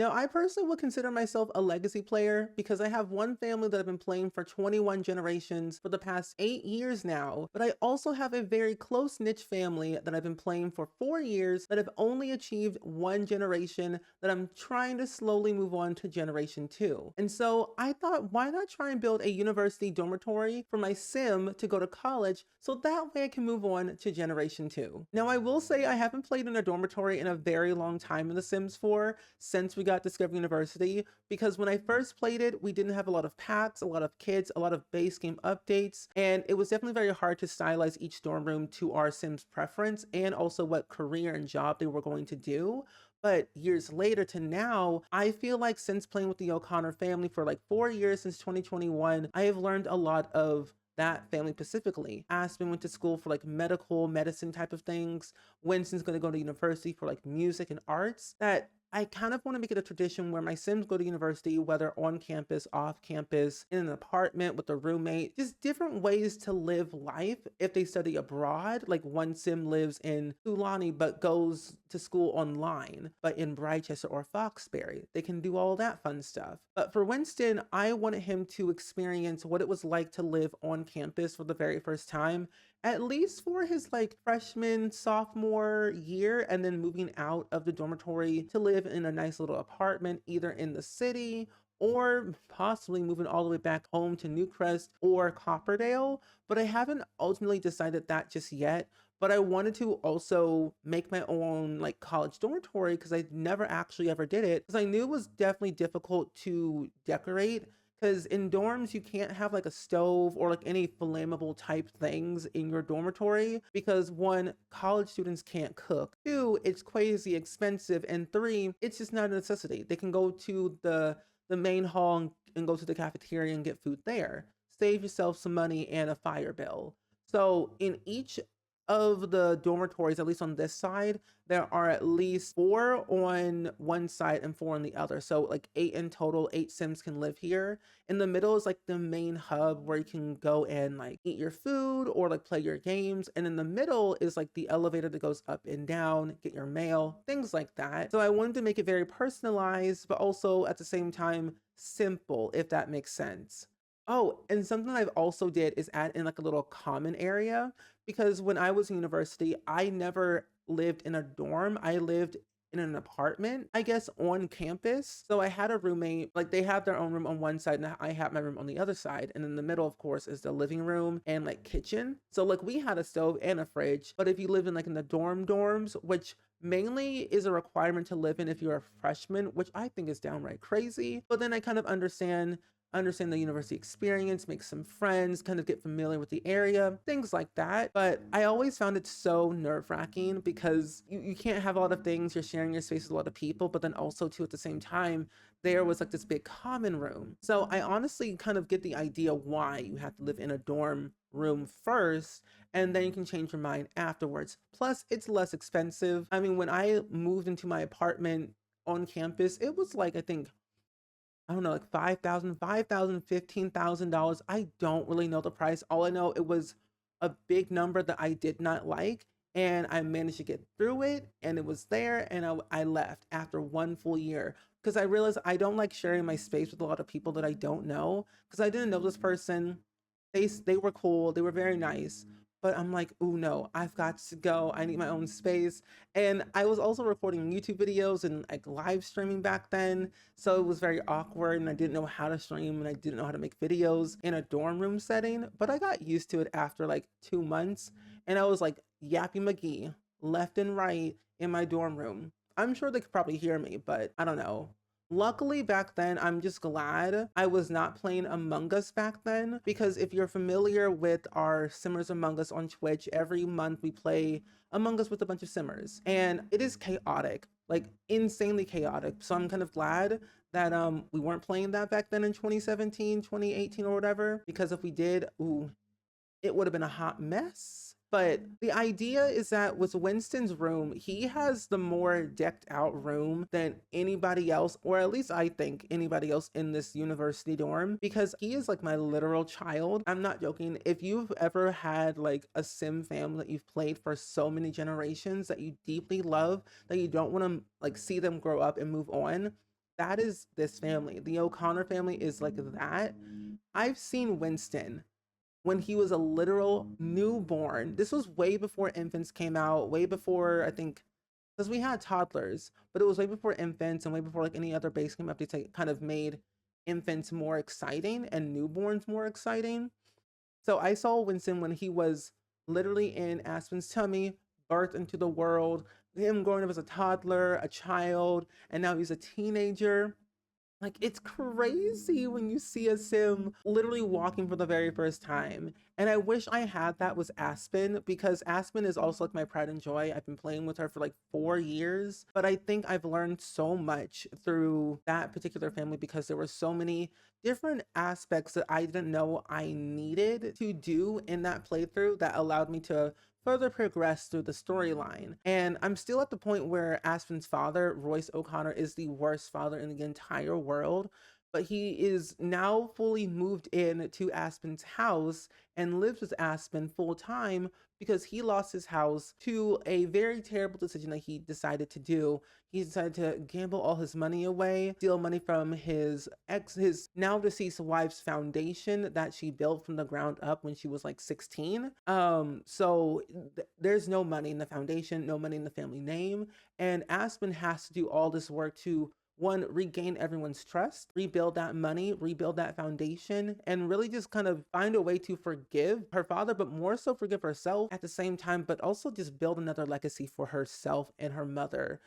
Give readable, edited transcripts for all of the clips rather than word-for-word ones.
Now, I personally would consider myself a legacy player because I have one family that I've been playing for 21 generations for the past 8 years now, but I also have a very close niche family that I've been playing for 4 years that have only achieved one generation that I'm trying to slowly move on to generation two. And so I thought, why not try and build a university dormitory for my sim to go to college so that way I can move on to generation two. Now, I will say I haven't played in a dormitory in a very long time in The Sims 4 since we got Discover University, because when I first played it, we didn't have a lot of packs, a lot of kits, a lot of base game updates, and it was definitely very hard to stylize each dorm room to our Sims preference and also what career and job they were going to do. But years later to now, I feel like since playing with the O'Connor family for like 4 years since 2021, I have learned a lot of that family specifically. Aspen went to school for like medical medicine type of things. Winston's going to go to university for like music and arts. That I kind of want to make it a tradition where my Sims go to university, whether on campus, off campus, in an apartment with a roommate, just different ways to live life. If they study abroad, like one Sim lives in Fulani but goes to school online, but in Bridechester or Foxbury, they can do all that fun stuff. But for Winston, I wanted him to experience what it was like to live on campus for the very first time, at least for his like freshman, sophomore year, and then moving out of the dormitory to live in a nice little apartment, either in the city or possibly moving all the way back home to Newcrest or Copperdale. But I haven't ultimately decided that just yet. But I wanted to also make my own like college dormitory because I never actually ever did it because I knew it was definitely difficult to decorate, because in dorms you can't have like a stove or like any flammable type things in your dormitory because one, college students can't cook, two, it's crazy expensive, and three, it's just not a necessity. They can go to the main hall and go to the cafeteria and get food there. Save yourself some money and a fire bill. So in each of the dormitories, at least on this side, there are at least four on one side and four on the other. So like 8 in total, 8 Sims can live here. In the middle is like the main hub where you can go and like eat your food or like play your games. And in the middle is like the elevator that goes up and down, get your mail, things like that. So I wanted to make it very personalized, but also at the same time, simple, if that makes sense. Oh, and something I've also did is add in like a little common area, because when I was in university, I never lived in a dorm. I lived in an apartment, I guess, on campus. So I had a roommate, like they have their own room on one side and I had my room on the other side. And in the middle, of course, is the living room and like kitchen. So like we had a stove and a fridge, but if you live in like in the dorms, which mainly is a requirement to live in if you're a freshman, which I think is downright crazy. But then I kind of understand the university experience, make some friends, kind of get familiar with the area, things like that. But I always found it so nerve-wracking because you can't have a lot of things, you're sharing your space with a lot of people, but then also too at the same time, there was like this big common room. So I honestly kind of get the idea why you have to live in a dorm room first and then you can change your mind afterwards. Plus, it's less expensive. I mean, when I moved into my apartment on campus, it was like, I don't know, like 5,000, 5,000, $15,000. I don't really know the price. All I know, it was a big number that I did not like. And I managed to get through it and it was there. And I left after one full year because I realized I don't like sharing my space with a lot of people that I don't know, because I didn't know this person. They were cool. They were very nice. But I'm like, oh no, I've got to go. I need my own space. And I was also recording YouTube videos and like live streaming back then. So it was very awkward and I didn't know how to stream and I didn't know how to make videos in a dorm room setting. But I got used to it after like 2 months. And I was like Yappy McGee left and right in my dorm room. I'm sure they could probably hear me, but I don't know. Luckily back then, I'm just glad I was not playing Among Us back then, because if you're familiar with our Simmers Among Us on Twitch, every month we play Among Us with a bunch of Simmers and it is chaotic, like insanely chaotic. So I'm kind of glad that we weren't playing that back then in 2017, 2018 or whatever, because if we did, ooh, it would have been a hot mess. But the idea is that with Winston's room, he has the more decked out room than anybody else, or at least I think anybody else in this university dorm, because he is like my literal child. I'm not joking. If you've ever had like a Sim family that you've played for so many generations that you deeply love, that you don't want to like see them grow up and move on, that is this family. The O'Connor family is like that. I've seen Winston when he was a literal newborn. This was way before infants came out, way before, I think, because we had toddlers, but it was way before infants and way before like any other base game updates that kind of made infants more exciting and newborns more exciting. So I saw Winston when he was literally in Aspen's tummy, birthed into the world, him growing up as a toddler, a child, and now he's a teenager. Like, it's crazy when you see a sim literally walking for the very first time. And I wish I had that with Aspen, because Aspen is also like my pride and joy. I've been playing with her for like 4 years, but I think I've learned so much through that particular family because there were so many different aspects that I didn't know I needed to do in that playthrough that allowed me to further progress through the storyline. And I'm still at the point where Aspen's father, Royce O'Connor, is the worst father in the entire world. But he is now fully moved in to Aspen's house and lives with Aspen full time because he lost his house to a very terrible decision that he decided to do. He decided to gamble all his money away, steal money from his now deceased wife's foundation that she built from the ground up when she was like 16. There's no money in the foundation, no money in the family name, and Aspen has to do all this work to one, regain everyone's trust, rebuild that money, rebuild that foundation, and really just kind of find a way to forgive her father, but more so forgive herself at the same time, but also just build another legacy for herself and her mother.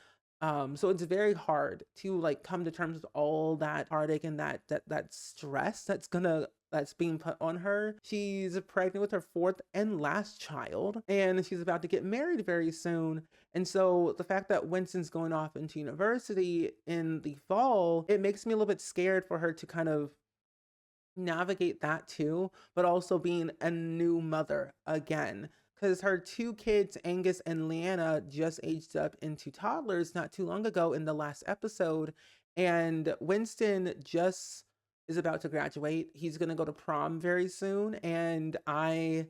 So it's very hard to like come to terms with all that heartache and that stress that's being put on her. She's pregnant with her fourth and last child, and she's about to get married very soon. And so the fact that Winston's going off into university in the fall, it makes me a little bit scared for her to kind of navigate that too, but also being a new mother again. Because her two kids, Angus and Leanna, just aged up into toddlers not too long ago in the last episode. And Winston just is about to graduate. He's going to go to prom very soon. And I'm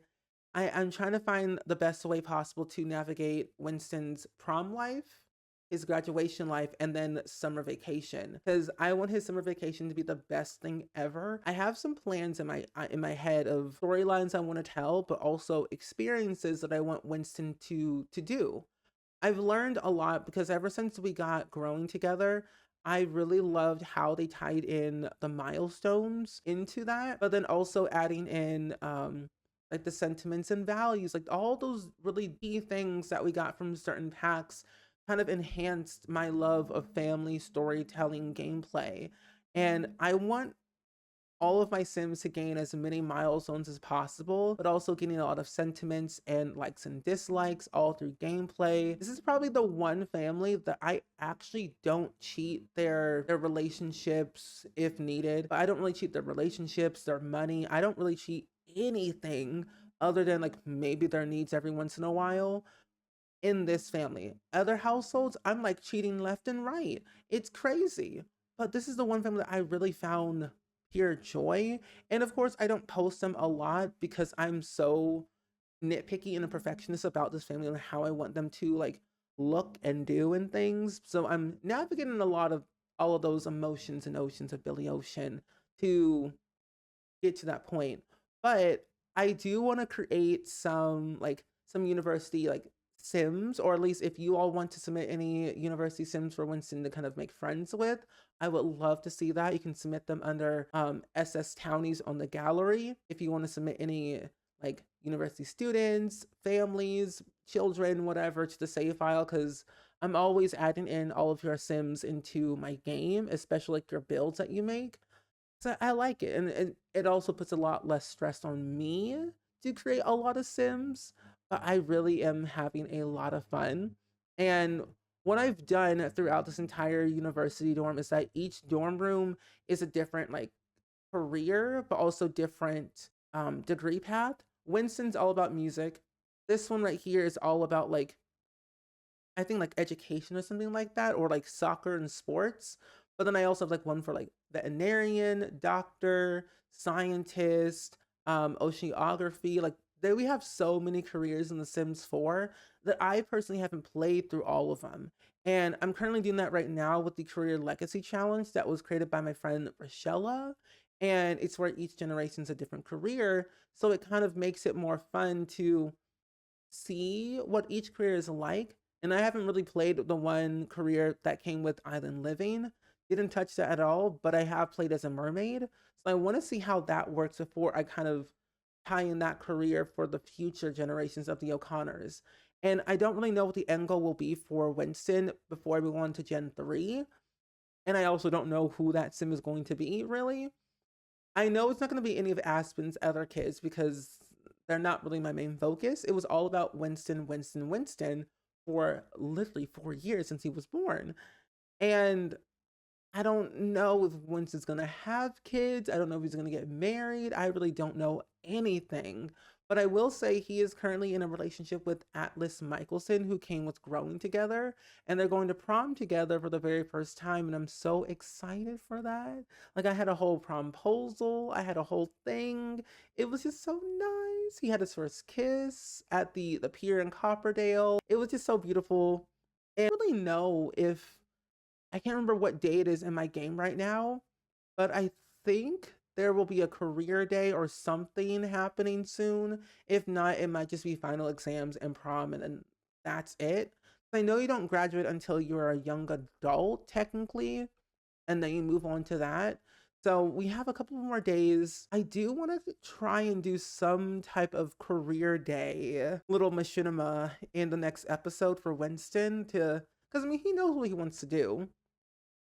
trying to find the best way possible to navigate Winston's prom life, his graduation life, and then summer vacation, because I want his summer vacation to be the best thing ever. I have some plans in my head of storylines I want to tell, but also experiences that I want Winston to do. I've learned a lot because ever since we got growing together, I really loved how they tied in the milestones into that, but then also adding in like the sentiments and values, like all those really key things that we got from certain packs kind of enhanced my love of family storytelling gameplay. And I want all of my Sims to gain as many milestones as possible, but also getting a lot of sentiments and likes and dislikes all through gameplay. This is probably the one family that I actually don't cheat their relationships if needed. But I don't really cheat their relationships, their money. I don't really cheat anything other than like maybe their needs every once in a while. In this family, other households, I'm like cheating left and right. It's crazy. But this is the one family that I really found pure joy. And of course, I don't post them a lot because I'm so nitpicky and a perfectionist about this family and how I want them to like look and do and things. So I'm navigating a lot of all of those emotions and oceans of Billy Ocean to get to that point. But I do want to create some university like Sims, or at least if you all want to submit any university Sims for Winston to kind of make friends with, I would love to see that. You can submit them under SS Townies on the gallery. If you want to submit any like university students, families, children, whatever, to the save file, because I'm always adding in all of your Sims into my game, especially like your builds that you make. So I like it, and it also puts a lot less stress on me to create a lot of Sims, but I really am having a lot of fun. And what I've done throughout this entire university dorm is that each dorm room is a different like career, but also different degree path. Winston's all about music. This one right here is all about like I think like education or something like that, or like soccer and sports. But then I also have like one for like veterinarian, doctor, scientist, oceanography. Like there we have so many careers in The Sims 4 that I personally haven't played through all of them. And I'm currently doing that right now with the Career Legacy Challenge that was created by my friend Rochella. And it's where each generation's a different career. So it kind of makes it more fun to see what each career is like. And I haven't really played the one career that came with Island Living. Didn't touch that at all, but I have played as a mermaid. So I want to see how that works before I kind of tie in that career for the future generations of the O'Connors. And I don't really know what the end goal will be for Winston before I move on to Gen 3. And I also don't know who that sim is going to be, really. I know it's not going to be any of Aspen's other kids because they're not really my main focus. It was all about Winston, Winston, Winston for literally 4 years since he was born. And I don't know if Winston's gonna have kids. I don't know if he's gonna get married. I really don't know anything. But I will say he is currently in a relationship with Atlas Michelson, who came with Growing Together, and they're going to prom together for the very first time. And I'm so excited for that. Like, I had a whole promposal, I had a whole thing. It was just so nice. He had his first kiss at the pier in Copperdale. It was just so beautiful. And I don't really know if I can't remember what day it is in my game right now, but I think there will be a career day or something happening soon. If not, it might just be final exams and prom, and then that's it. I know you don't graduate until you're a young adult, technically, and then you move on to that. So we have a couple more days. I do want to try and do some type of career day, little machinima in the next episode for Winston to, because I mean, he knows what he wants to do.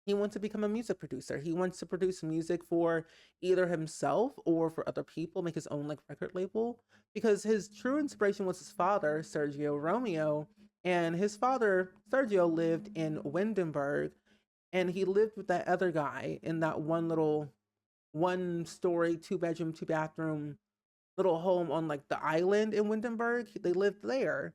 He wants to become a music producer. He wants to produce music for either himself or for other people, make his own like record label. Because his true inspiration was his father, Sergio Romeo, and his father, Sergio, lived in Windenburg, and he lived with that other guy in that one little one story, two bedroom, two bathroom little home on like the island in Windenburg. They lived there.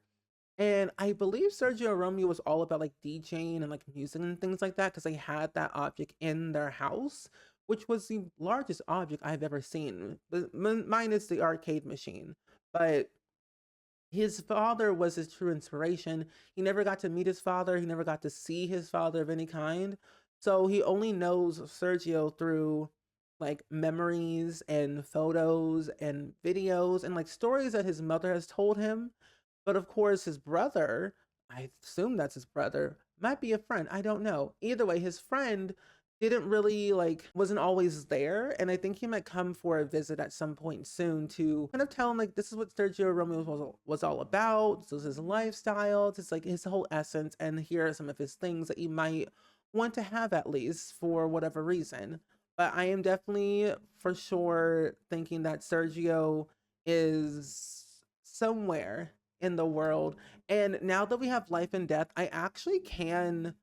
And I believe Sergio Romeo was all about like DJing and like music and things like that because they had that object in their house, which was the largest object I've ever seen, minus the arcade machine. But his father was his true inspiration. He never got to meet his father, he never got to see his father of any kind. So he only knows Sergio through like memories and photos and videos and like stories that his mother has told him. But of course, his brother, I assume that's his brother, might be a friend. I don't know. Either way, his friend didn't really like, wasn't always there. And I think he might come for a visit at some point soon to kind of tell him, like, this is what Sergio Romeo was all about. This was his lifestyle. It's like his whole essence. And here are some of his things that you might want to have at least for whatever reason. But I am definitely for sure thinking that Sergio is somewhere in the world. And now that we have life and death, I actually can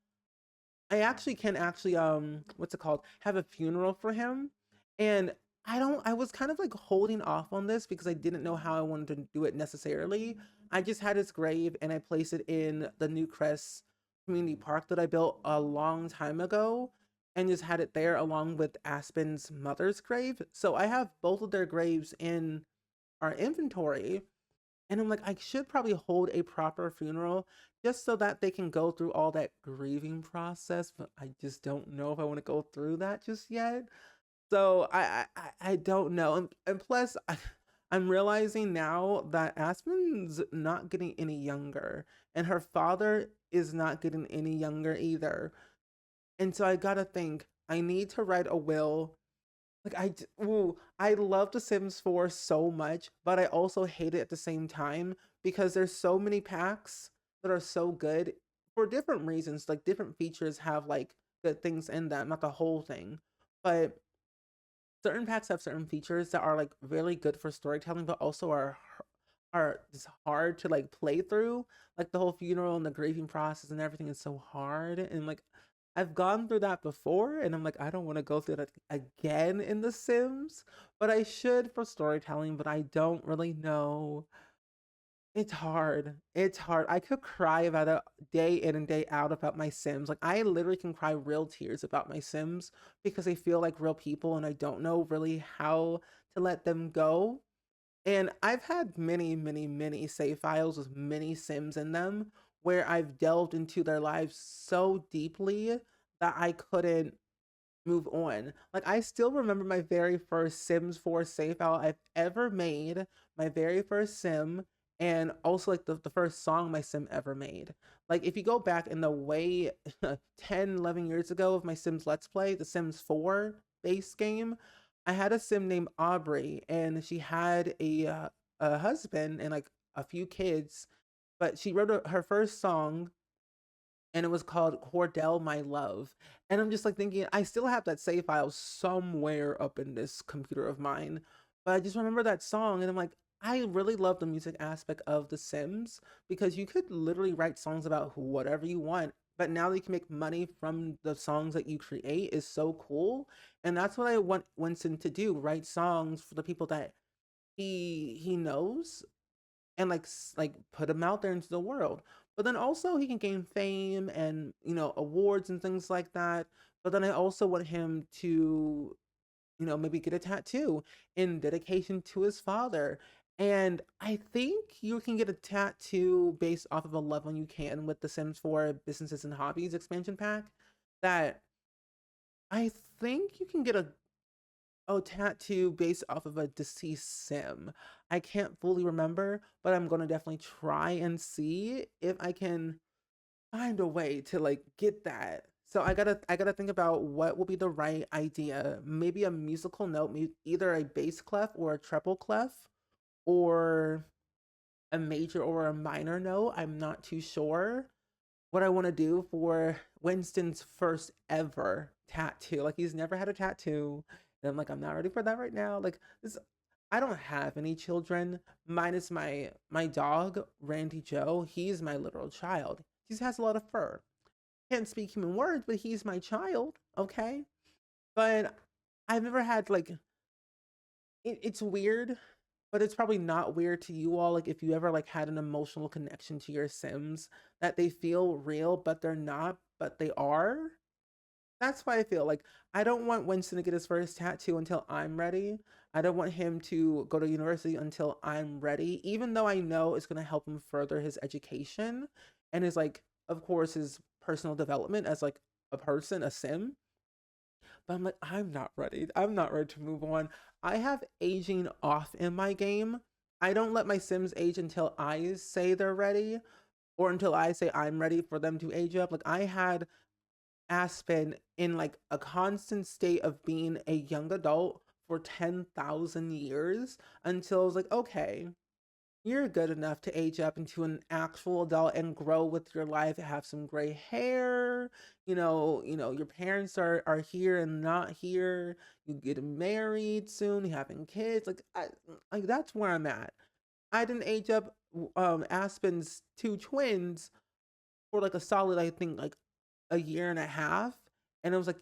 what's it called? Have a funeral for him. And I was kind of like holding off on this because I didn't know how I wanted to do it necessarily. I just had his grave and I placed it in the New Crest community park that I built a long time ago and just had it there along with Aspen's mother's grave. So I have both of their graves in our inventory. And I'm like, I should probably hold a proper funeral just so that they can go through all that grieving process. But I just don't know if I want to go through that just yet. So I don't know. And plus, I'm realizing now that Aspen's not getting any younger, and her father is not getting any younger either. And so I gotta think, I need to write a will. Like I love The Sims 4 so much, but I also hate it at the same time because there's so many packs that are so good for different reasons. Like different features have like good things in them, not the whole thing. But certain packs have certain features that are like really good for storytelling, but also are just hard to like play through. Like the whole funeral and the grieving process and everything is so hard. And like I've gone through that before, and I'm like, I don't want to go through that again in The Sims, but I should for storytelling, but I don't really know. It's hard. It's hard. I could cry about it day in and day out about my Sims. Like I literally can cry real tears about my Sims because they feel like real people and I don't know really how to let them go. And I've had many, many, many save files with many Sims in them where I've delved into their lives so deeply that I couldn't move on. Like, I still remember my very first Sims 4 save file I've ever made, my very first sim, and also like the first song my sim ever made. Like, if you go back in the way 10, 11 years ago of my Sims Let's Play, the Sims 4 base game, I had a sim named Aubrey, and she had a husband and like a few kids, but she wrote her first song and it was called Cordell My Love. And I'm just like thinking, I still have that save file somewhere up in this computer of mine. But I just remember that song and I'm like, I really love the music aspect of The Sims because you could literally write songs about whatever you want. But now that you can make money from the songs that you create is so cool. And that's what I want Winston to do, write songs for the people that he knows and like put him out there into the world. But then also he can gain fame and awards and things like that. But then I also want him to maybe get a tattoo in dedication to his father. And I think you can get a tattoo based off of a level you can with the Sims 4 Businesses and Hobbies expansion pack. That I think you can get a tattoo based off of a deceased sim. I can't fully remember, but I'm gonna definitely try and see if I can find a way to like get that. So I gotta think about what will be the right idea. Maybe a musical note, either a bass clef or a treble clef, or a major or a minor note. I'm not too sure what I want to do for Winston's first ever tattoo. Like, he's never had a tattoo. And I'm like, I'm not ready for that right now. Like, this, I don't have any children minus my dog, Randy Joe. He's my literal child. He has a lot of fur. Can't speak human words, but he's my child, okay? But I've never had like it's weird, but it's probably not weird to you all. Like, if you ever like had an emotional connection to your Sims that they feel real, but they're not, but they are. That's why I feel like I don't want Winston to get his first tattoo until I'm ready. I don't want him to go to university until I'm ready, even though I know it's going to help him further his education and his, like, of course, his personal development as like a person, a sim. But I'm like, I'm not ready. I'm not ready to move on. I have aging off in my game. I don't let my Sims age until I say they're ready or until I say I'm ready for them to age up. Like, I had Aspen in like a constant state of being a young adult for 10,000 years until I was like, okay, you're good enough to age up into an actual adult and grow with your life, have some gray hair, your parents are here and not here, you get married soon, you having kids, like that's where I'm at. I didn't age up Aspen's two twins for like a solid, I think, like a year and a half. And I was like,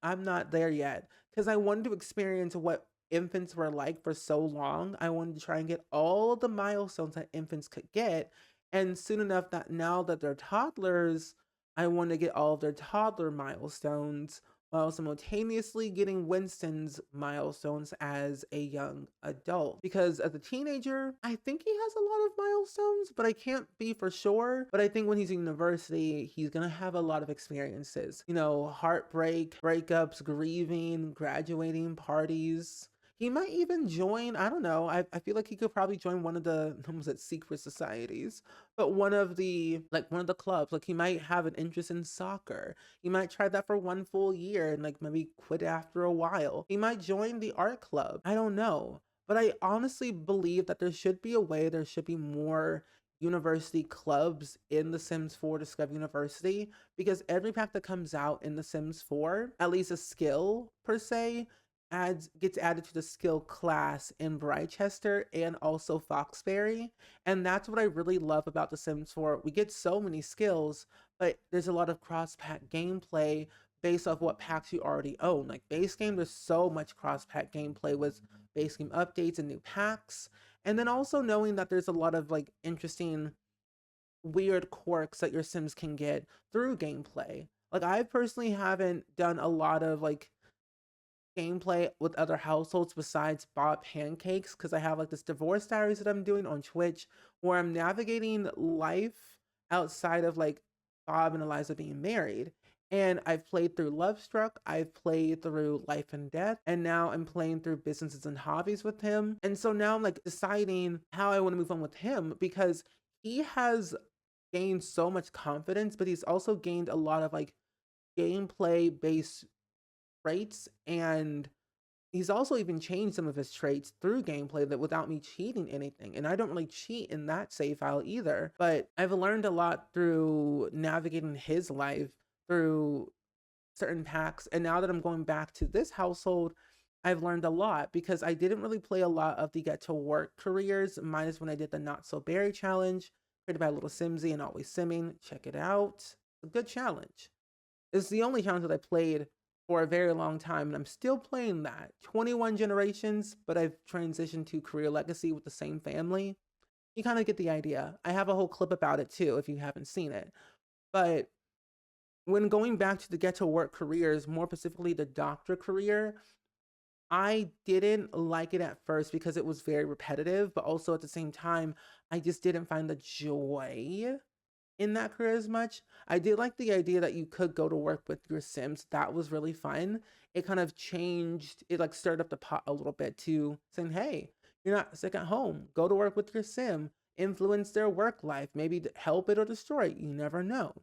I'm not there yet. Because I wanted to experience what infants were like for so long. I wanted to try and get all of the milestones that infants could get. And soon enough, that now that they're toddlers, I want to get all of their toddler milestones while simultaneously getting Winston's milestones as a young adult. Because as a teenager, I think he has a lot of milestones, but I can't be for sure. But I think when he's in university, he's gonna have a lot of experiences. Heartbreak, breakups, grieving, graduating parties. He might even join, I don't know, I feel like he could probably join one of the, was it secret societies? But one of the clubs, like he might have an interest in soccer. He might try that for one full year and like maybe quit after a while. He might join the art club. I don't know. But I honestly believe that there should be more university clubs in The Sims 4 Discover University, because every pack that comes out in The Sims 4, at least a skill per se, gets added to the skill class in Brychester and also Foxbury. And that's what I really love about The Sims 4. We get so many skills, but there's a lot of cross-pack gameplay based off what packs you already own. Like base game, there's so much cross-pack gameplay with base game updates and new packs. And then also knowing that there's a lot of like interesting weird quirks that your Sims can get through gameplay. Like, I personally haven't done a lot of like gameplay with other households besides Bob Pancakes, because I have like this divorce diaries that I'm doing on Twitch where I'm navigating life outside of like Bob and Eliza being married. And I've played through Love Struck, I've played through Life and Death, and now I'm playing through Businesses and Hobbies with him. And so now I'm like deciding how I want to move on with him because he has gained so much confidence, but he's also gained a lot of like gameplay based traits, and he's also even changed some of his traits through gameplay that without me cheating anything. And I don't really cheat in that save file either, but I've learned a lot through navigating his life through certain packs. And now that I'm going back to this household, I've learned a lot because I didn't really play a lot of the get to work careers, minus when I did the Not So Berry challenge, created by Little Simsy and Always Simming. Check it out. A good challenge. It's the only challenge that I played for a very long time, and I'm still playing that. 21 generations, but I've transitioned to Career Legacy with the same family. You kind of get the idea. I have a whole clip about it too, if you haven't seen it. But when going back to the get to work careers, more specifically the doctor career, I didn't like it at first because it was very repetitive, but also at the same time, I just didn't find the joy in that career as much. I did like the idea that you could go to work with your Sims. That was really fun. It kind of changed, it like stirred up the pot a little bit to saying, hey, you're not sick at home. Go to work with your Sim, influence their work life, maybe help it or destroy it. You never know.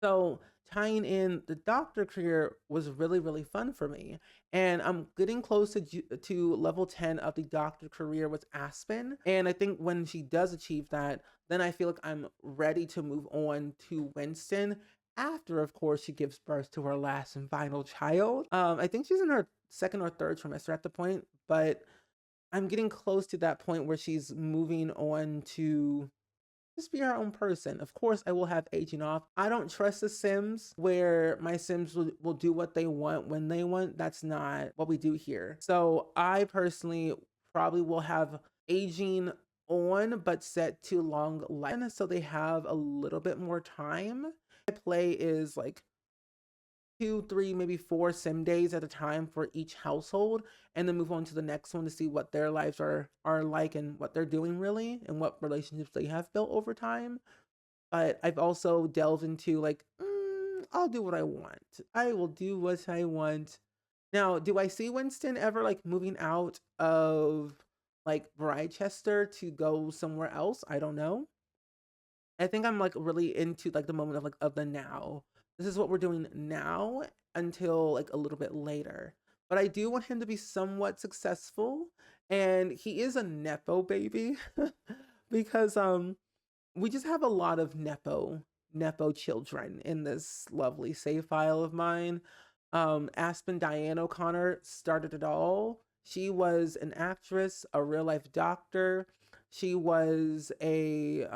So tying in the doctor career was really, really fun for me. And I'm getting close to level 10 of the doctor career with Aspen. And I think when she does achieve that, then I feel like I'm ready to move on to Winston after, of course, she gives birth to her last and final child. I think she's in her second or third trimester at the point, but I'm getting close to that point where she's moving on to just be her own person. Of course, I will have aging off. I don't trust the Sims where my Sims will do what they want when they want. That's not what we do here. So I personally probably will have aging on, but set to long life so they have a little bit more time. My play is like 2, 3, maybe 4 sim days at a time for each household, and then move on to the next one to see what their lives are like and what they're doing really and what relationships they have built over time. But I've also delved into like, I'll do what I want. I will do what I want. Now, do I see Winston ever like moving out of like Bridechester to go somewhere else? I don't know. I think I'm like really into like the moment of like of the now. This is what we're doing now until like a little bit later. But I do want him to be somewhat successful, and he is a nepo baby because we just have a lot of nepo children in this lovely save file of mine. Aspen Diane O'Connor started it all. She was an actress, a real life doctor. She was a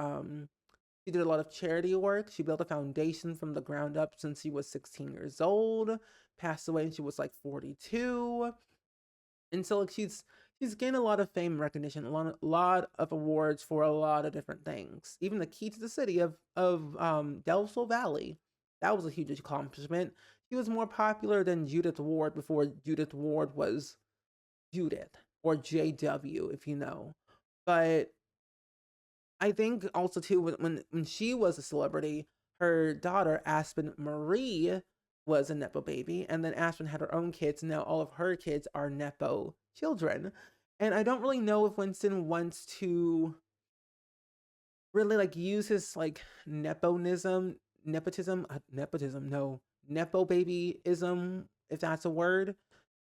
she did a lot of charity work. She built a foundation from the ground up since she was 16 years old. Passed away when she was like 42. And so like she's gained a lot of fame and recognition, a lot of awards for a lot of different things. Even the key to the city of Delso Valley. That was a huge accomplishment. She was more popular than Judith Ward before Judith Ward was Judith, or JW if you know. But I think also too when she was a celebrity, her daughter Aspen Marie was a nepo baby, and then Aspen had her own kids. And now all of her kids are nepo children, and I don't really know if Winston wants to really like use his like nepotism, no, nepo babyism, if that's a word,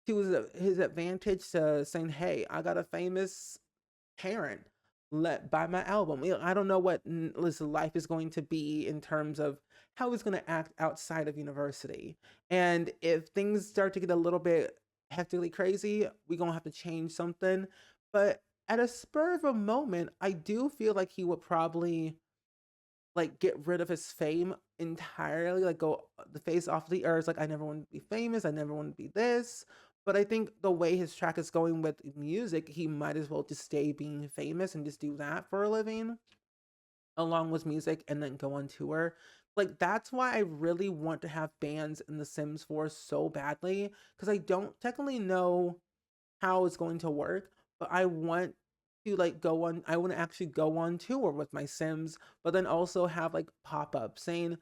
to his advantage to saying, hey, I got a famous parent, let buy my album. I don't know what his life is going to be in terms of how he's going to act outside of university. And if things start to get a little bit hectically crazy, we're going to have to change something. But at a spur of a moment, I do feel like he would probably like get rid of his fame entirely, like go the face off the earth. Like, I never want to be famous. I never want to be this. But I think the way his track is going with music, he might as well just stay being famous and just do that for a living, along with music, and then go on tour. Like, that's why I really want to have bands in The Sims 4 so badly, because I don't technically know how it's going to work, but I want to like I want to actually go on tour with my Sims, but then also have like pop-ups saying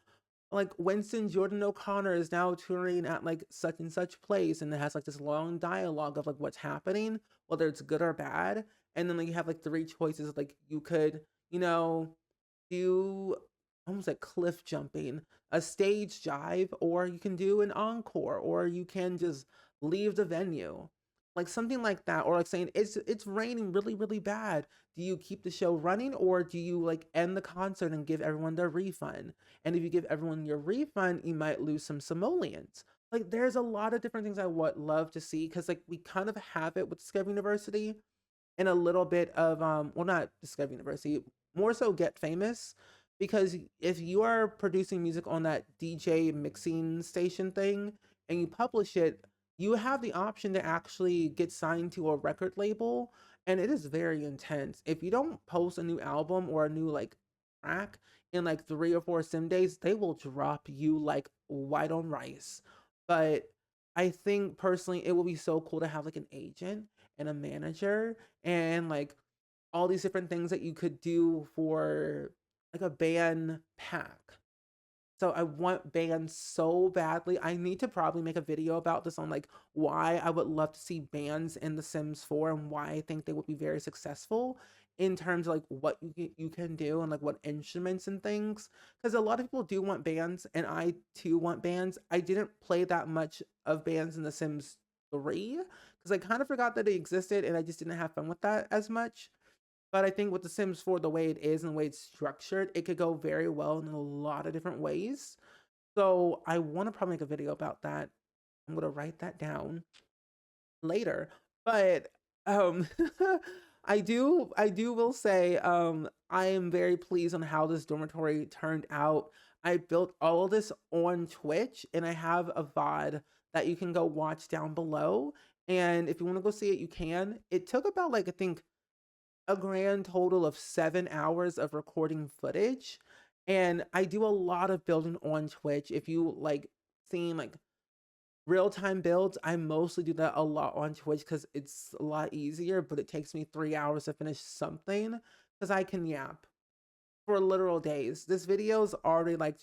like Winston Jordan O'Connor is now touring at like such and such place, and it has like this long dialogue of like what's happening, whether it's good or bad. And then like you have like three choices. Like you could, you know, do almost like cliff jumping, a stage jive, or you can do an encore, or you can just leave the venue. Like something like that, or like saying it's raining really, really bad. Do you keep the show running, or do you like end the concert and give everyone their refund? And if you give everyone your refund, you might lose some simoleons. Like there's a lot of different things I would love to see, because like we kind of have it with Discovery University, and a little bit of well, not Discovery University, more so Get Famous, because if you are producing music on that DJ mixing station thing and you publish it, you have the option to actually get signed to a record label, and it is very intense. If you don't post a new album or a new like track in like 3 or 4 sim days, they will drop you like white on rice. But I think personally it will be so cool to have like an agent and a manager and like all these different things that you could do for like a band pack. So I want bands so badly. I need to probably make a video about this on like why I would love to see bands in The Sims 4 and why I think they would be very successful in terms of like what you can do and like what instruments and things. Because a lot of people do want bands, and I too want bands. I didn't play that much of bands in The Sims 3 because I kind of forgot that they existed, and I just didn't have fun with that as much. But I think with The Sims 4, the way it is and the way it's structured, it could go very well in a lot of different ways. So I want to probably make a video about that. I'm gonna write that down later. But um I do will say I am very pleased on how this dormitory turned out. I built all of this on Twitch, and I have a VOD that you can go watch down below. And if you want to go see it, you can. It took about like I think a grand total of 7 hours of recording footage. And I do a lot of building on Twitch. If you like seeing like real time builds, I mostly do that a lot on Twitch because it's a lot easier, but it takes me 3 hours to finish something because I can yap for literal days. This video is already like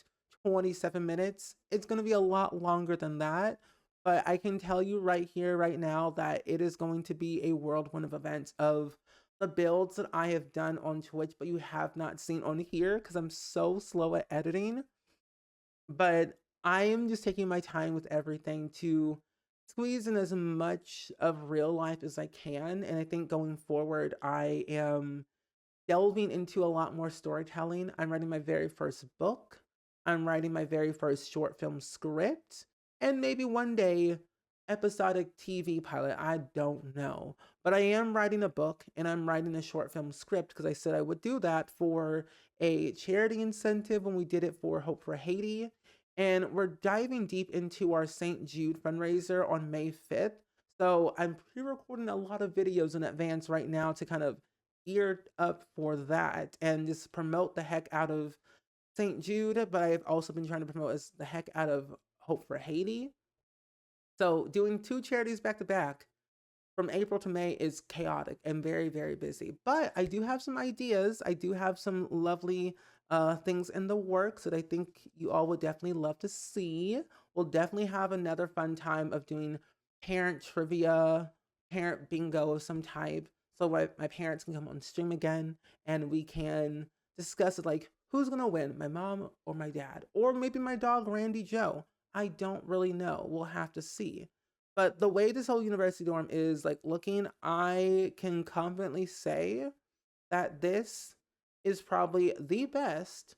27 minutes. It's going to be a lot longer than that, but I can tell you right here, right now, that it is going to be a whirlwind of events of the builds that I have done on Twitch, but you have not seen on here because I'm so slow at editing. But I am just taking my time with everything to squeeze in as much of real life as I can. And I think going forward, I am delving into a lot more storytelling. I'm writing my very first book. I'm writing my very first short film script. And maybe one day, episodic TV pilot. I don't know. But I am writing a book, and I'm writing a short film script because I said I would do that for a charity incentive when we did it for Hope for Haiti. And we're diving deep into our St. Jude fundraiser on May 5th. So I'm pre recording a lot of videos in advance right now to kind of geared up for that and just promote the heck out of St. Jude, but I've also been trying to promote as the heck out of Hope for Haiti. So doing two charities back to back from April to May is chaotic and very, very busy. But I do have some ideas. I do have some lovely things in the works that I think you all would definitely love to see. We'll definitely have another fun time of doing parent trivia, parent bingo of some type. So my parents can come on stream again and we can discuss it like who's gonna win, my mom or my dad, or maybe my dog Randy Joe. I don't really know. We'll have to see. But the way this whole university dorm is like looking, I can confidently say that this is probably the best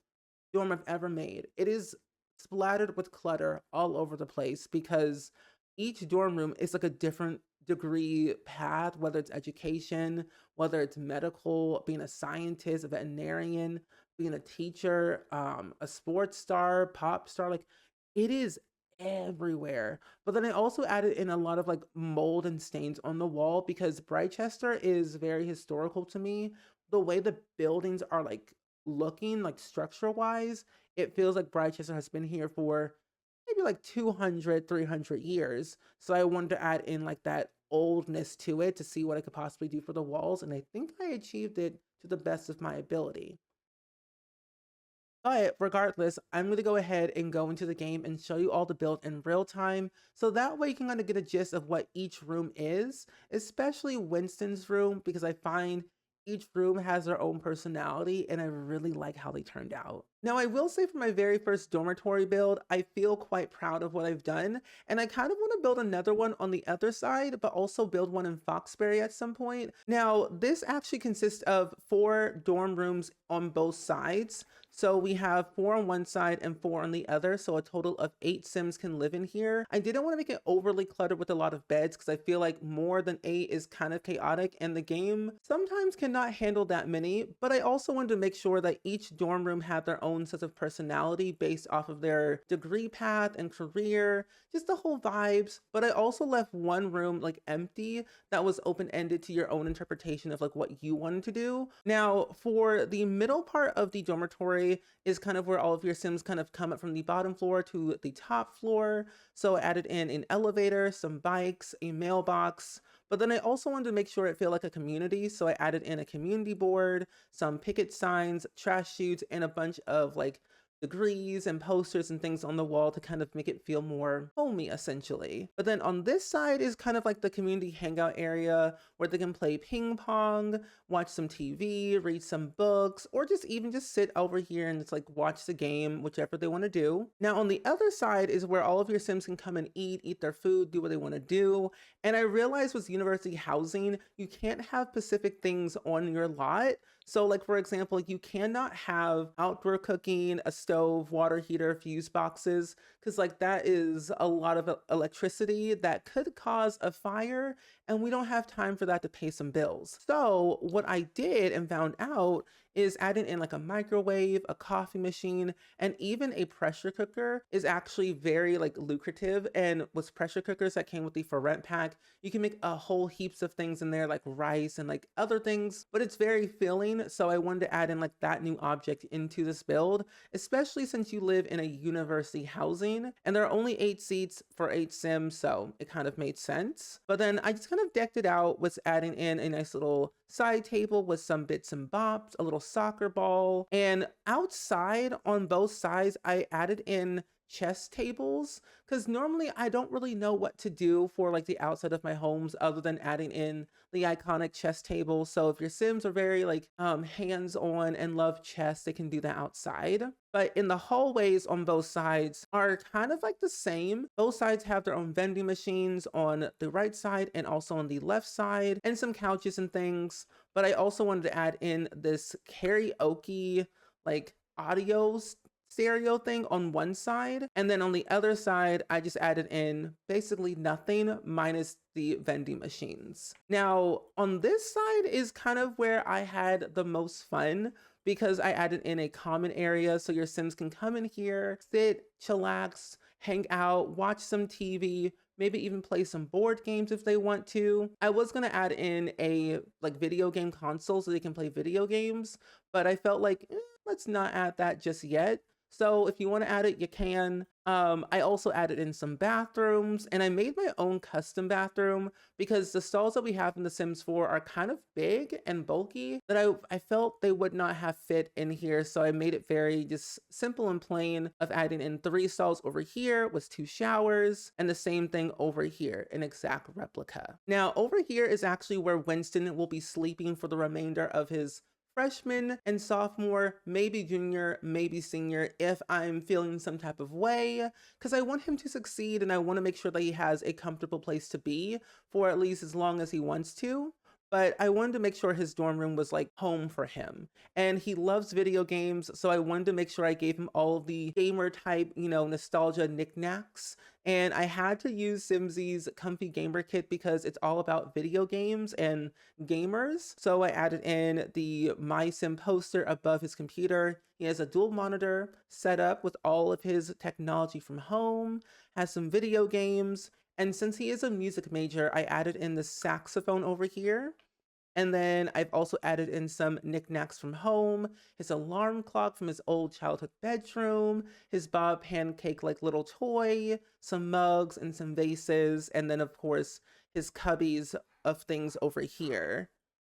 dorm I've ever made. It is splattered with clutter all over the place because each dorm room is like a different degree path, whether it's education, whether it's medical, being a scientist, a veterinarian, being a teacher, a sports star, pop star. Like it is everywhere. But then I also added in a lot of like mold and stains on the wall because Brightchester is very historical to me. The way the buildings are like looking, like structure wise, it feels like Brightchester has been here for maybe like 200, 300 years. So I wanted to add in like that oldness to it to see what I could possibly do for the walls, and I think I achieved it to the best of my ability. But regardless, I'm going to go ahead and go into the game and show you all the build in real time. So that way you can kind of get a gist of what each room is, especially Winston's room, because I find each room has their own personality and I really like how they turned out. Now, I will say for my very first dormitory build, I feel quite proud of what I've done. And I kind of want to build another one on the other side, but also build one in Foxbury at some point. Now, this actually consists of 4 dorm rooms on both sides. So we have 4 on one side and 4 on the other. So a total of 8 Sims can live in here. I didn't want to make it overly cluttered with a lot of beds because I feel like more than 8 is kind of chaotic and the game sometimes cannot handle that many. But I also wanted to make sure that each dorm room had their own sense of personality based off of their degree path and career, just the whole vibes. But I also left one room like empty that was open-ended to your own interpretation of like what you wanted to do. Now, for the middle part of the dormitory, is kind of where all of your Sims kind of come up from the bottom floor to the top floor. So I added in an elevator, some bikes, a mailbox, but then I also wanted to make sure it felt like a community. So I added in a community board, some picket signs, trash chutes, and a bunch of like degrees and posters and things on the wall to kind of make it feel more homey essentially. But then on this side is kind of like the community hangout area where they can play ping pong, watch some TV, read some books, or just even just sit over here and just like watch the game, whichever they want to do. Now on the other side is where all of your Sims can come and eat their food, do what they want to do. And I realized with university housing, you can't have specific things on your lot. So like, for example, you cannot have outdoor cooking, a stove, water heater, fuse boxes, because like that is a lot of electricity that could cause a fire and we don't have time for that to pay some bills. So what I did and found out is adding in like a microwave, a coffee machine, and even a pressure cooker is actually very like lucrative. And with pressure cookers that came with the for rent pack, you can make a whole heaps of things in there like rice and like other things, but it's very filling. So I wanted to add in like that new object into this build, especially since you live in a university housing and there are only 8 seats for 8 Sims. So it kind of made sense. But then I just kind of decked it out with adding in a nice little side table with some bits and bops, a little soccer ball, and outside on both sides, I added in chess tables because normally I don't really know what to do for like the outside of my homes other than adding in the iconic chess table. So if your Sims are very like hands-on and love chess, they can do that outside. But in the hallways on both sides are kind of like the same. Both sides have their own vending machines on the right side and also on the left side, and some couches and things. But I also wanted to add in this karaoke like audio stereo thing on one side, and then on the other side I just added in basically nothing minus the vending machines. Now on this side is kind of where I had the most fun because I added in a common area so your Sims can come in here, sit, chillax, hang out, watch some TV, maybe even play some board games if they want to. I was gonna add in a like video game console so they can play video games, but I felt like let's not add that just yet. So if you want to add it, you can. I also added in some bathrooms and I made my own custom bathroom because the stalls that we have in The Sims 4 are kind of big and bulky that I felt they would not have fit in here. So I made it very just simple and plain of adding in 3 stalls over here with 2 showers and the same thing over here, an exact replica. Now over here is actually where Winston will be sleeping for the remainder of his freshman and sophomore, maybe junior, maybe senior, if I'm feeling some type of way, because I want him to succeed and I want to make sure that he has a comfortable place to be for at least as long as he wants to. But I wanted to make sure his dorm room was like home for him. And he loves video games, so I wanted to make sure I gave him all of the gamer type, nostalgia knickknacks. And I had to use Simsy's Comfy Gamer Kit because it's all about video games and gamers. So I added in the My Sim poster above his computer. He has a dual monitor set up with all of his technology from home, has some video games. And since he is a music major, I added in the saxophone over here. And then I've also added in some knickknacks from home, his alarm clock from his old childhood bedroom, his Bob Pancake like little toy, some mugs and some vases, and then of course his cubbies of things over here.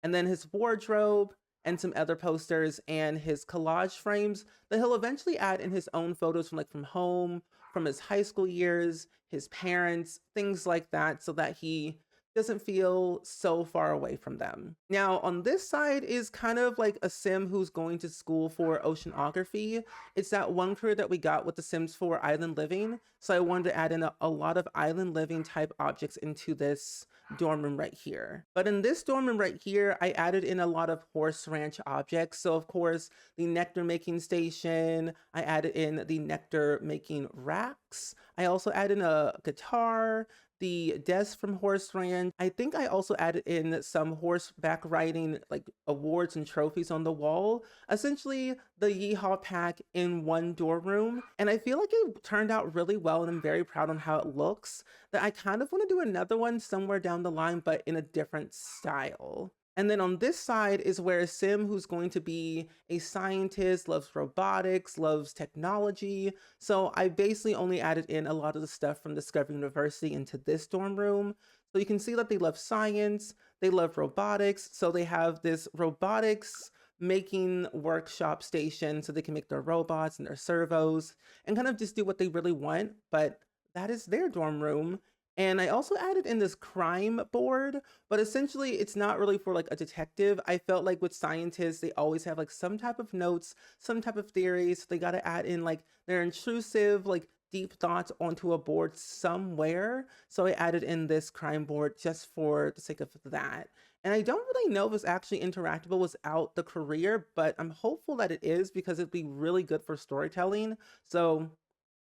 And then his wardrobe and some other posters and his collage frames that he'll eventually add in his own photos from from home, from his high school years, his parents, things like that, so that he doesn't feel so far away from them. Now, on this side is kind of like a sim who's going to school for oceanography. It's that one career that we got with the Sims 4 Island Living. So I wanted to add in a lot of island living type objects into this dorm room right here. But in this dorm room right here, I added in a lot of horse ranch objects. So of course, the nectar making station, I added in the nectar making racks. I also added in a guitar, the desk from Horse Ranch. I think I also added in some horseback riding like awards and trophies on the wall. Essentially the Yeehaw pack in one dorm room. And I feel like it turned out really well and I'm very proud on how it looks. That I kind of want to do another one somewhere down the line, but in a different style. And then on this side is where a sim who's going to be a scientist, loves robotics, loves technology. So I basically only added in a lot of the stuff from Discovery University into this dorm room. So you can see that they love science, they love robotics. So they have this robotics making workshop station so they can make their robots and their servos and kind of just do what they really want. But that is their dorm room. And I also added in this crime board, but essentially it's not really for like a detective. I felt like with scientists, they always have like some type of notes, some type of theories. So they got to add in like their intrusive, like deep thoughts onto a board somewhere. So I added in this crime board just for the sake of that. And I don't really know if it's actually interactable without the career, but I'm hopeful that it is because it'd be really good for storytelling. So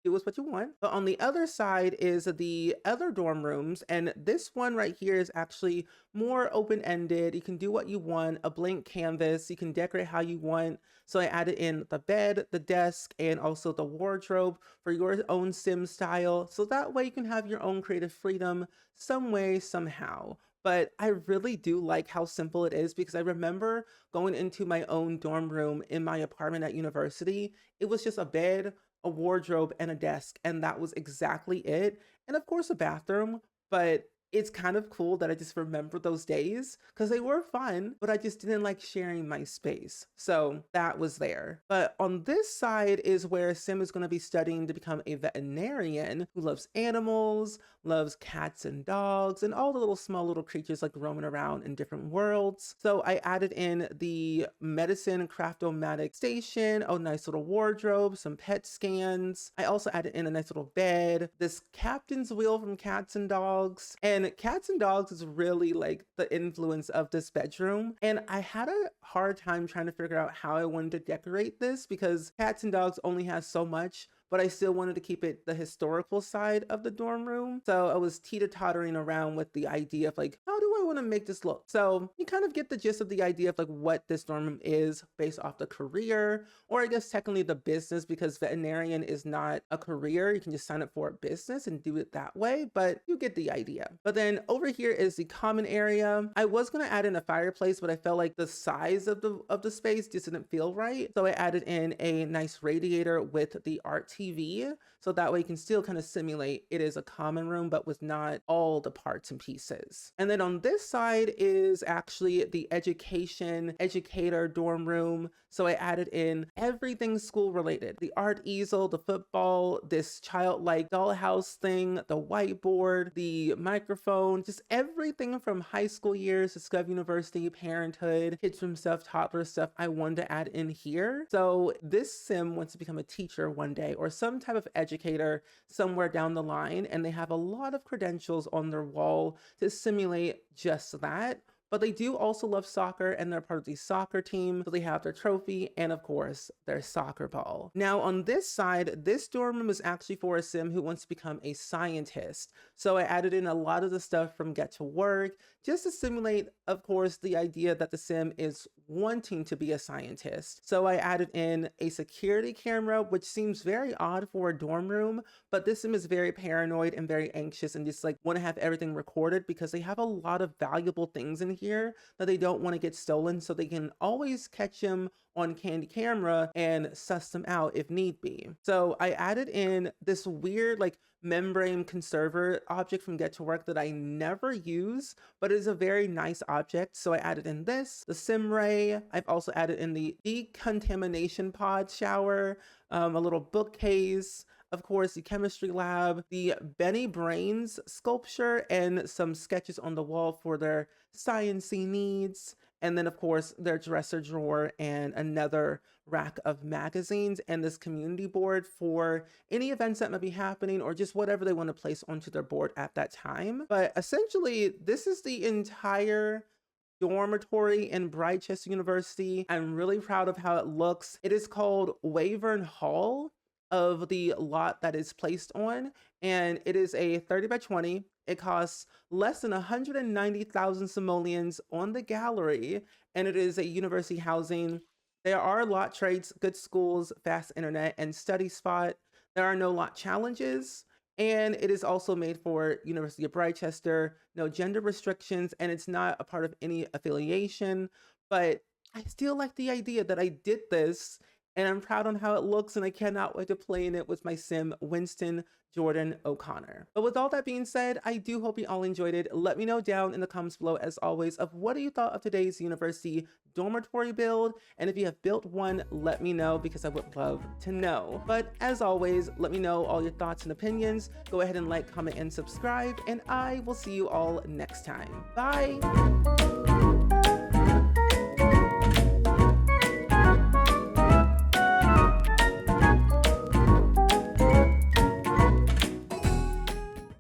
do with what you want. But on the other side is the other dorm rooms. And this one right here is actually more open-ended. You can do what you want, a blank canvas. You can decorate how you want. So I added in the bed, the desk, and also the wardrobe for your own sim style. So that way you can have your own creative freedom some way, somehow. But I really do like how simple it is because I remember going into my own dorm room in my apartment at university. It was just a bed, a wardrobe, and a desk, and that was exactly it. And of course a bathroom, but it's kind of cool that I just remember those days because they were fun, but I just didn't like sharing my space. So that was there. But on this side is where Sim is going to be studying to become a veterinarian who loves animals, loves cats and dogs, and all the little small little creatures like roaming around in different worlds. So I added in the medicine craftomatic station, a nice little wardrobe, some pet scans. I also added in a nice little bed, this captain's wheel from Cats and Dogs. And Cats and Dogs is really like the influence of this bedroom. And I had a hard time trying to figure out how I wanted to decorate this because Cats and Dogs only has so much, but I still wanted to keep it the historical side of the dorm room. So I was teeter-tottering around with the idea of like, how do I want to make this look? So you kind of get the gist of the idea of like what this dorm room is based off the career, or I guess technically the business, because veterinarian is not a career. You can just sign up for a business and do it that way, but you get the idea. But then over here is the common area. I was going to add in a fireplace, but I felt like the size of the space just didn't feel right. So I added in a nice radiator with the art TV, so that way you can still kind of simulate it is a common room, but with not all the parts and pieces. And then on this side is actually the educator dorm room. So I added in everything school related, the art easel, the football, this childlike dollhouse thing, the whiteboard, the microphone, just everything from high school years, Discovery University, parenthood, kids from stuff, toddler stuff I wanted to add in here. So this sim wants to become a teacher one day or some type of educator somewhere down the line, and they have a lot of credentials on their wall to simulate just that. But they do also love soccer and they're part of the soccer team. So they have their trophy and of course their soccer ball. Now on this side, this dorm room is actually for a sim who wants to become a scientist. So I added in a lot of the stuff from Get to Work just to simulate, of course, the idea that the sim is wanting to be a scientist. So I added in a security camera, which seems very odd for a dorm room, but this sim is very paranoid and very anxious and just like want to have everything recorded because they have a lot of valuable things in here that they don't want to get stolen, so they can always catch him on candid camera and suss them out if need be. So I added in this weird like membrane conserver object from Get to Work that I never use, but it is a very nice object. So I added in this, the sim ray. I've also added in the decontamination pod shower, a little bookcase, of course, the chemistry lab, the Benny Brains sculpture, and some sketches on the wall for their science-y needs. And then, of course, their dresser drawer and another rack of magazines and this community board for any events that might be happening or just whatever they want to place onto their board at that time. But essentially, this is the entire dormitory in Brightchester University. I'm really proud of how it looks. It is called Wavern Hall of the lot that is placed on, and it is a 30 by 20. It costs less than 190,000 simoleons on the gallery, and it is a university housing. There are lot trades, good schools, fast internet, and study spot. There are no lot challenges, and it is also made for University of Brightchester, no gender restrictions, and it's not a part of any affiliation. But I still like the idea that I did this, and I'm proud on how it looks, and I cannot wait to play in it with my sim, Winston Jordan O'Connor. But with all that being said, I do hope you all enjoyed it. Let me know down in the comments below, as always, of what you thought of today's university dormitory build, and if you have built one, let me know, because I would love to know. But as always, let me know all your thoughts and opinions. Go ahead and like, comment, and subscribe, and I will see you all next time. Bye!